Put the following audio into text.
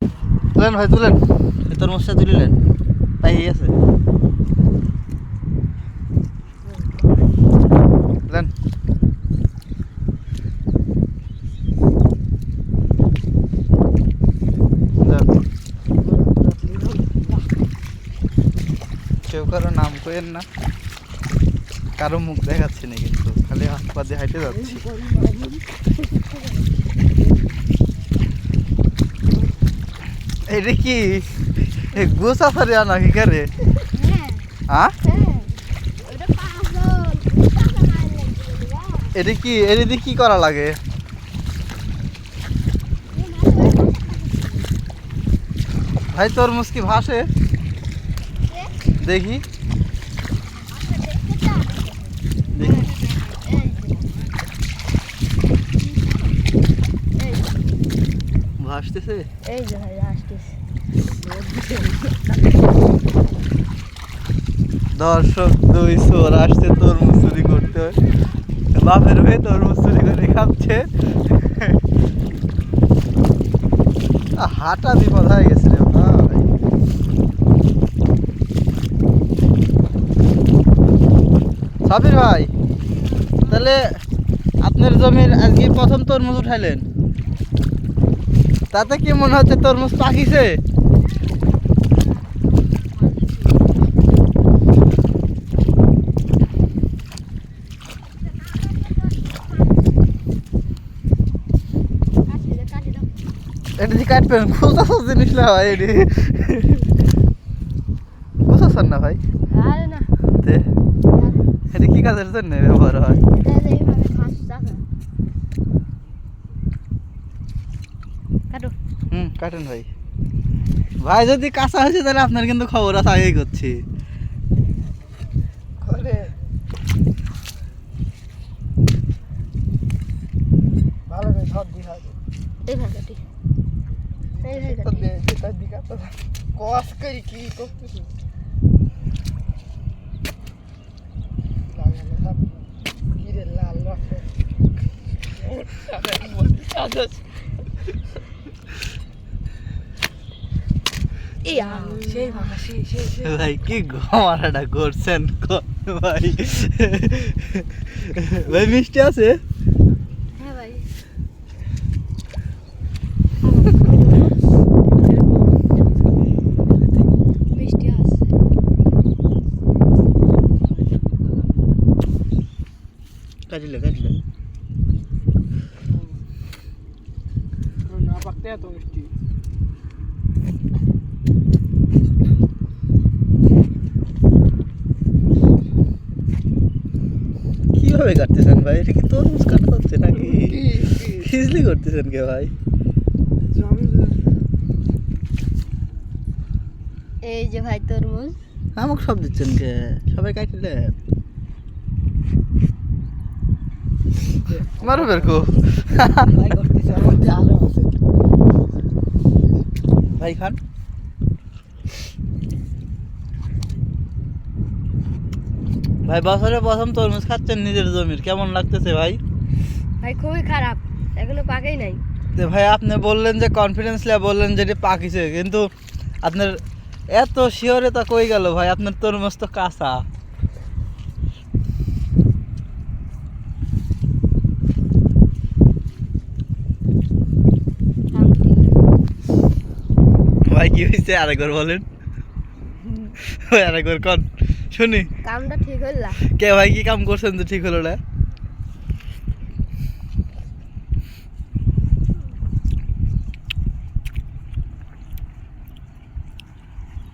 তুলেন ভাই তুলেন, তরমুজটা তুলিলেন, তাই আছে তুলেন। কেউ কারো নাম কইেন না, কারো মুখ দেখাচ্ছি না, কিন্তু খালি হাত পা দিয়ে হাইটে যাচ্ছি। এটা কি গোসা ফারিয়া নাকি কারে? হ্যাঁ এটা কি, এটা দিয়ে কি করা লাগে? ভাই তরমুজ কি ভাসে? দেখি ভাসতেছে, এই যে ভাই আসতেছে। দর্শক দুই চোর আসছে তরমুজ চুরি করতে, বাপের হয়ে তরমুজ চুরি করে খাচ্ছে। হাঁটা বিপদ হয়ে গেছে রে ভাই। সাবির ভাই, তাহলে আপনার জমির আজকে প্রথম তরমুজ উঠাইলেন, তাতে কি মনে হচ্ছে তরমুজ পাকিছে? এটা যে কাটবেন খুঁজাছ জিনিস না ভাই, এটি বুঝাচ্ছেন না ভাই? আরে না, এটা কি কাজের জন্য ব্যবহার হয়? এটা এইভাবে ঘাস চাকা কাটো। কাটেন ভাই। ভাই যদি কাঁচা হয়েছে তাহলে আপনার কিন্তু খবর আছে, আগেই করছি। ভালো করে ধর দি হয়, এইভাবে কাটি, এইভাবে কাটি। তার দিকে তো কস করি কি করতেছিস? ভাই কি ঘমারাটা করছেন ভাই? ভাই মিষ্টি আছে? হ্যাঁ ভাই, মিষ্টি আছে। কাটিলে না পাকতে এত মিষ্টি। কিভাবে কাটতেছেন ভাই? এটা কি তরমুজ কাটা হচ্ছে নাকি খিজলি করতেছেন কে ভাই? এই যে ভাই তরমুজ। আমাকে সব দিচ্ছেন কে? সবাই কাটিলে মারো বের কো ভাই খান। ভাই বছরে প্রথম তরমুজ খাচ্ছেন নিজের জমির, কেমন লাগতেছে ভাই? ভাই খুবই খারাপ, এখনো পাকেই নাই। তো ভাই আপনি বললেন যে কনফিডেন্স লিয়া বললেন যে এটা পাকিছে, কিন্তু আপনার এত শিওরে তা কই গেল ভাই? আপনার তরমুজ তো কাঁচা। ভাই কি হয়েছে আরেকবার বলেন, আরেকবার কন শুনি। কামটা ঠিক হল না। কে ভাই কি কাম করছেন তো ঠিক হলো না?